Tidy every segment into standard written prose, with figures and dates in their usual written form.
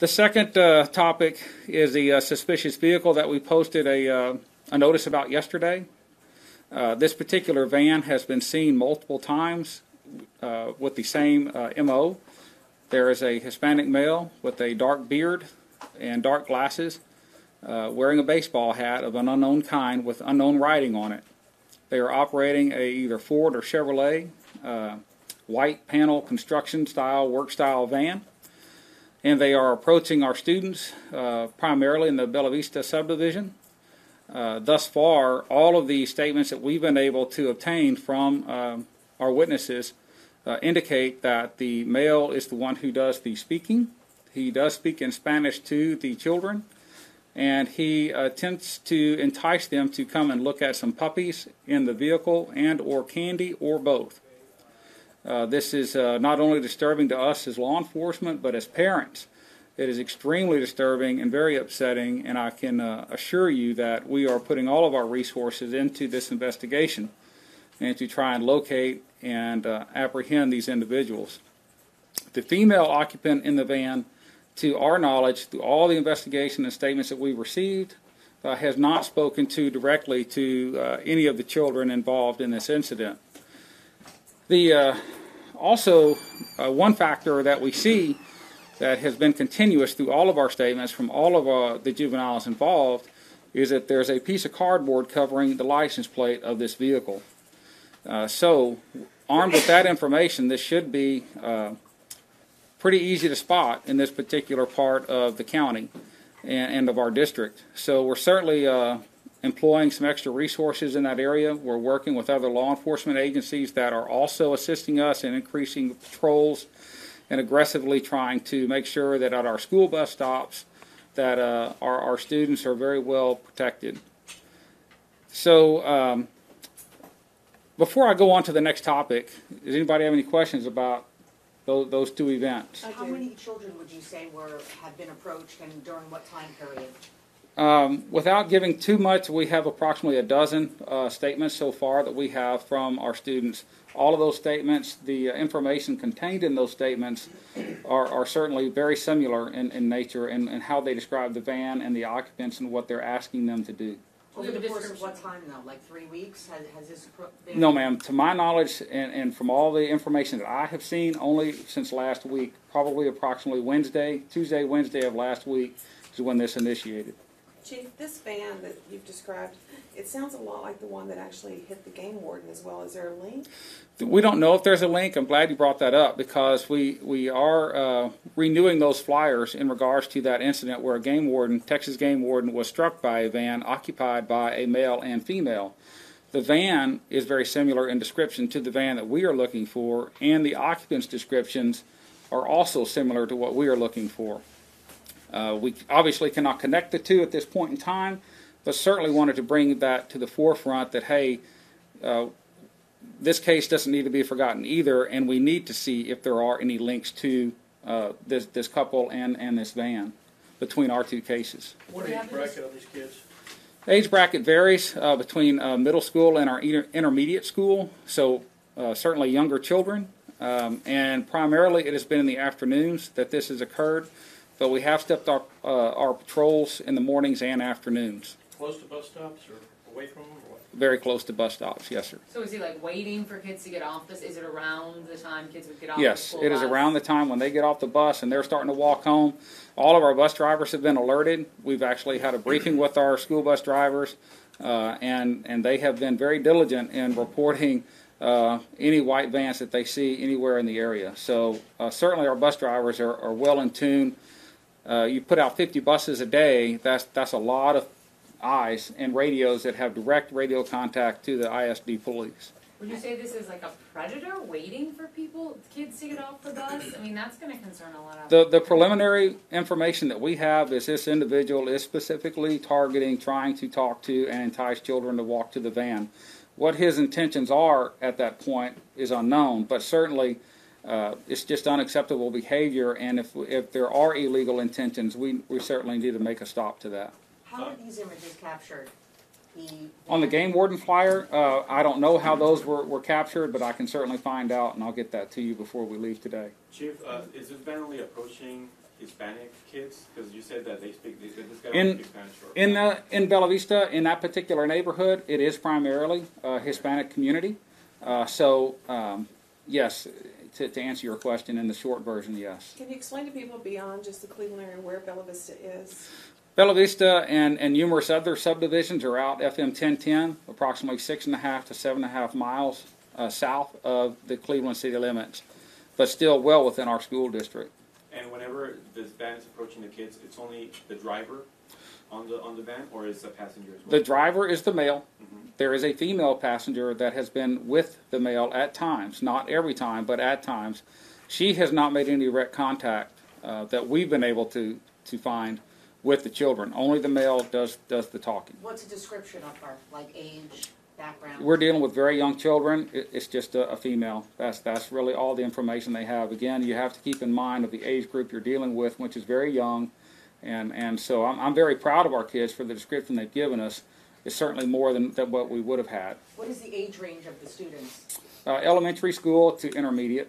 The second topic is the suspicious vehicle that we posted a notice about yesterday. This particular van has been seen multiple times with the same MO. There is a Hispanic male with a dark beard and dark glasses wearing a baseball hat of an unknown kind with unknown writing on it. They are operating a either Ford or Chevrolet white panel construction style, work style van. And they are approaching our students primarily in the Bella Vista subdivision. Thus far, all of the statements that we've been able to obtain from our witnesses indicate that the male is the one who does the speaking. He does speak in Spanish to the children, and he attempts to entice them to come and look at some puppies in the vehicle and or candy or both. This is not only disturbing to us as law enforcement, but as parents. It is extremely disturbing and very upsetting, and I can assure you that we are putting all of our resources into this investigation and to try and locate and apprehend these individuals. The female occupant in the van, to our knowledge, through all the investigation and statements that we've received, has not spoken to directly to any of the children involved in this incident. Also, one factor that we see that has been continuous through all of our statements from all of the juveniles involved is that there's a piece of cardboard covering the license plate of this vehicle. So, armed with that information, this should be pretty easy to spot in this particular part of the county and of our district. So we're certainly employing some extra resources in that area. We're working with other law enforcement agencies that are also assisting us in increasing patrols and aggressively trying to make sure that at our school bus stops that our students are very well protected. So before I go on to the next topic, does anybody have any questions about those two events? How many children would you say have been approached, and during what time period? Without giving too much, we have approximately a dozen statements so far that we have from our students. All of those statements, the information contained in those statements are certainly very similar in nature and how they describe the van and the occupants and what they're asking them to do. Over the course of what time, though? Like 3 weeks? Has this been... No, ma'am. To my knowledge, and from all the information that I have seen, only since last week, probably approximately Tuesday, Wednesday of last week is when this initiated. Chief, this van that you've described, it sounds a lot like the one that actually hit the game warden as well. Is there a link? We don't know if there's a link. I'm glad you brought that up because we are renewing those flyers in regards to that incident where a Texas game warden, was struck by a van occupied by a male and female. The van is very similar in description to the van that we are looking for, and the occupants' descriptions are also similar to what we are looking for. We obviously cannot connect the two at this point in time, but certainly wanted to bring that to the forefront that, hey, this case doesn't need to be forgotten either, and we need to see if there are any links to this couple and this van between our two cases. What age bracket are these kids? Age bracket varies between middle school and our intermediate school, so certainly younger children, and primarily it has been in the afternoons that this has occurred. But we have stepped up our patrols in the mornings and afternoons. Close to bus stops or away from them or what? Very close to bus stops, yes, sir. So is he like waiting for kids to get off this? Is it around the time kids would get off yes, the school it bus? is around the time when they get off the bus and they're starting to walk home. All of our bus drivers have been alerted. We've actually had a briefing with our school bus drivers, and they have been very diligent in reporting any white vans that they see anywhere in the area. So certainly our bus drivers are well in tune. You put out 50 buses a day, that's a lot of eyes and radios that have direct radio contact to the ISD police. Would you say this is like a predator waiting for kids to get off the bus? I mean, that's going to concern a lot of... The preliminary information that we have is this individual is specifically targeting, trying to talk to and entice children to walk to the van. What his intentions are at that point is unknown, but certainly it's just unacceptable behavior, and if there are illegal intentions, we certainly need to make a stop to that. How are these images captured? On the game warden flyer, I don't know how those were captured, but I can certainly find out, and I'll get that to you before we leave today. Chief, is this van only approaching Hispanic kids? Because you said that this guy don't speak Spanish. In Bella Vista, in that particular neighborhood, it is primarily a Hispanic community. Yes, to answer your question in the short version, yes. Can you explain to people beyond just the Cleveland area where Bella Vista is? Bella Vista and numerous other subdivisions are out FM 1010, approximately 6.5 to 7.5 miles south of the Cleveland city limits, but still well within our school district. And whenever this van is approaching the kids, it's only the driver on the van, or is the passenger as well? The driver is the male. Mm-hmm. There is a female passenger that has been with the male at times, not every time, but at times. She has not made any direct contact that we've been able to find with the children. Only the male does the talking. What's a description of her, like age, background? We're dealing with very young children. It's just a female. That's really all the information they have. Again, you have to keep in mind of the age group you're dealing with, which is very young. And so I'm very proud of our kids for the description they've given us. It's certainly more than what we would have had. What is the age range of the students? Elementary school to intermediate.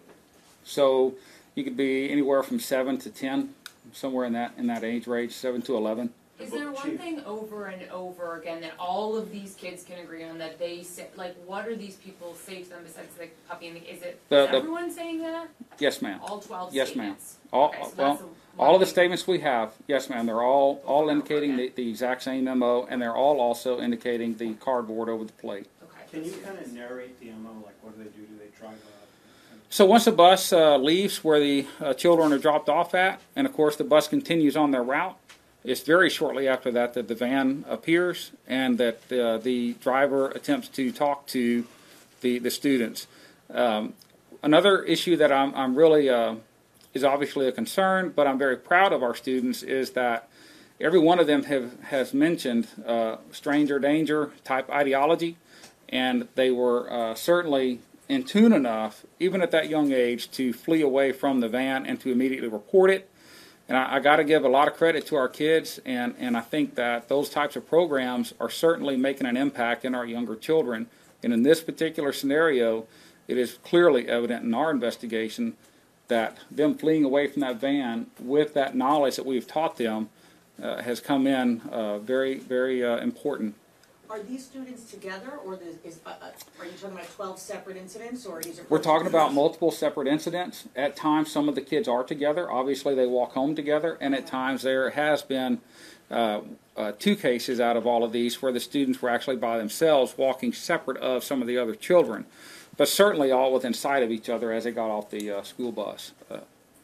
So you could be anywhere from 7 to 10, somewhere in that age range, 7 to 11. Is there one thing over and over again that all of these kids can agree on that they say, like, what are these people say to them besides the puppy and is everyone saying that? Yes, ma'am. All 12 Yes, ma'am. statements? All, Okay, so well, that's all of the statements we have, yes, ma'am, they're all indicating the exact same MO, and they're all also indicating the cardboard over the plate. Okay. Can you kind of narrate the MO? Like, what do they do? Do they drive up? So once the bus leaves where the children are dropped off at, and of course the bus continues on their route, it's very shortly after that the van appears and that the driver attempts to talk to the students. Another issue that I'm really is obviously a concern, but I'm very proud of our students, is that every one of them has mentioned stranger danger type ideology, and they were certainly in tune enough, even at that young age, to flee away from the van and to immediately report it. And I got to give a lot of credit to our kids, and I think that those types of programs are certainly making an impact in our younger children. And in this particular scenario, it is clearly evident in our investigation that them fleeing away from that van with that knowledge that we've taught them has come in very, very important. Are these students together, or are you talking about 12 separate incidents, or these are? We're talking about multiple separate incidents. At times, some of the kids are together. Obviously, they walk home together, and at times there has been 2 cases out of all of these where the students were actually by themselves, walking separate of some of the other children, but certainly all within sight of each other as they got off the school bus,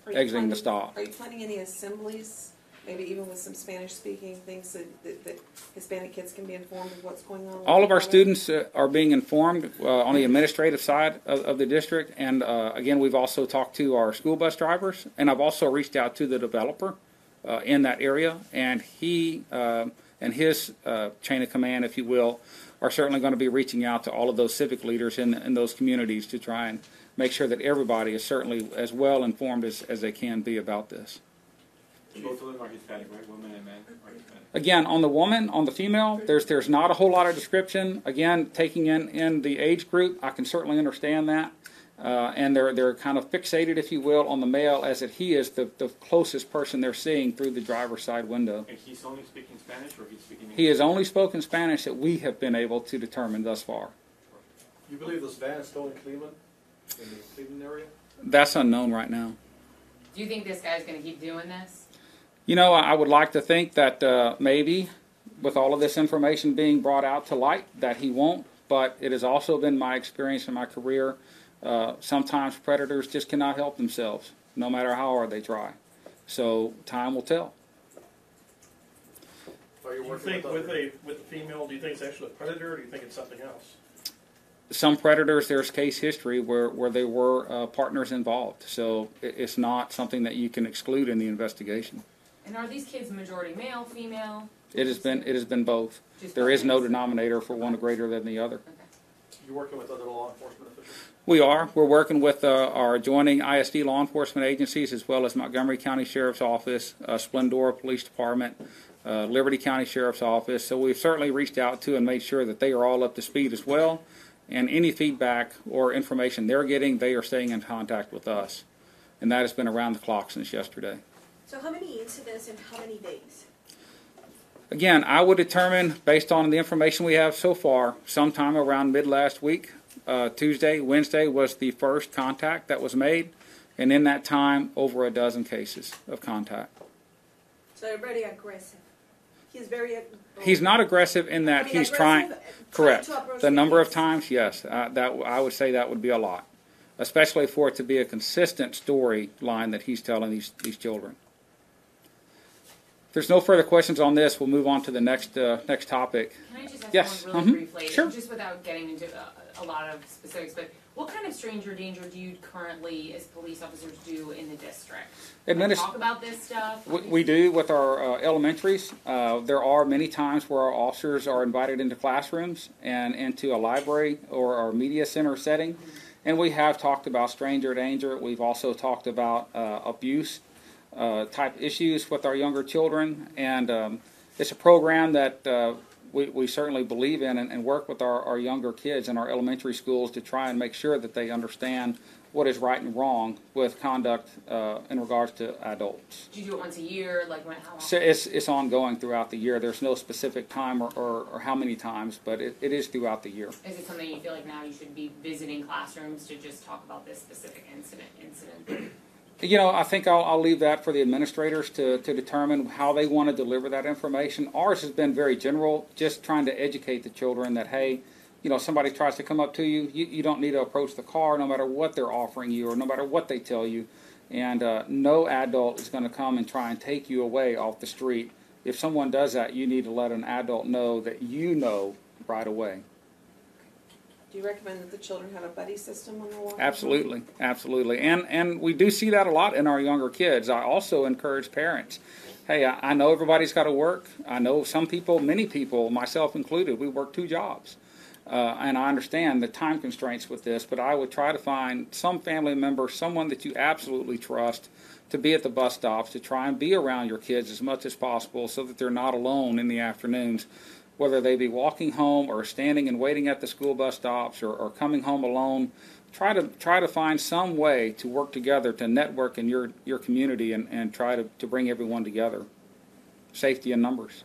exiting the stop. Are you planning any assemblies? Maybe even with some Spanish-speaking things that Hispanic kids can be informed of what's going on? All of our students are being informed on the administrative side of the district, and again, we've also talked to our school bus drivers, and I've also reached out to the developer in that area, and he and his chain of command, if you will, are certainly going to be reaching out to all of those civic leaders in those communities to try and make sure that everybody is certainly as well informed as they can be about this. Both of them are Hispanic, right? Women and men are Hispanic. Again, on the woman, on the female, there's not a whole lot of description. Again, taking in the age group, I can certainly understand that. And they're kind of fixated, if you will, on the male, as that he is the closest person they're seeing through the driver's side window. And he's only speaking Spanish, or he's speaking English? He has only spoken Spanish that we have been able to determine thus far. You believe this van is still in Cleveland, in the Cleveland area? That's unknown right now. Do you think this guy's going to keep doing this? You know, I would like to think that maybe, with all of this information being brought out to light, that he won't. But it has also been my experience in my career, sometimes predators just cannot help themselves, no matter how hard they try. So time will tell. Do you think with the female, do you think it's actually a predator, or do you think it's something else? Some predators, there's case history where there were partners involved. So it's not something that you can exclude in the investigation. And are these kids majority male, female? It has been both. There is no denominator for one greater than the other. Okay. You're working with other law enforcement officials? We are. We're working with our adjoining ISD law enforcement agencies, as well as Montgomery County Sheriff's Office, Splendora Police Department, Liberty County Sheriff's Office. So we've certainly reached out to and made sure that they are all up to speed as well. And any feedback or information they're getting, they are staying in contact with us. And that has been around the clock since yesterday. So how many incidents in how many days? Again, I would determine, based on the information we have so far, sometime around mid last week. Tuesday, Wednesday was the first contact that was made, and in that time, over a dozen cases of contact. So they're very aggressive. He's very. He's not aggressive in that he's trying. Correct. To approach The number of kids. times, yes, that I would say that would be a lot, especially for it to be a consistent storyline that he's telling these children. If there's no further questions on this, we'll move on to the next topic. Can I just ask Yes. one really briefly, Sure. just without getting into a lot of specifics, but what kind of stranger danger do you currently, as police officers, do in the district? Talk about this stuff? We do with our elementaries. There are many times where our officers are invited into classrooms and into a library or our media center setting, and we have talked about stranger danger. We've also talked about abuse type issues with our younger children, and it's a program that we certainly believe in and work with our younger kids in our elementary schools to try and make sure that they understand what is right and wrong with conduct in regards to adults. Do you do it once a year? Like when? How So often? it's ongoing throughout the year. There's no specific time or how many times, but it is throughout the year. Is it something you feel like now you should be visiting classrooms to just talk about this specific incident? You know, I think I'll leave that for the administrators to determine how they want to deliver that information. Ours has been very general, just trying to educate the children that, hey, you know, somebody tries to come up to you, you don't need to approach the car no matter what they're offering you or no matter what they tell you. And no adult is going to come and try and take you away off the street. If someone does that, you need to let an adult know that you know right away. Do you recommend that the children have a buddy system when they're walking? Absolutely, absolutely. And we do see that a lot in our younger kids. I also encourage parents. Hey, I know everybody's got to work. I know some people, many people, myself included, we work 2 jobs. And I understand the time constraints with this, but I would try to find some family member, someone that you absolutely trust, to be at the bus stops, to try and be around your kids as much as possible so that they're not alone in the afternoons, whether they be walking home or standing and waiting at the school bus stops or coming home alone. Try to find some way to work together to network in your community and try to bring everyone together. Safety in numbers.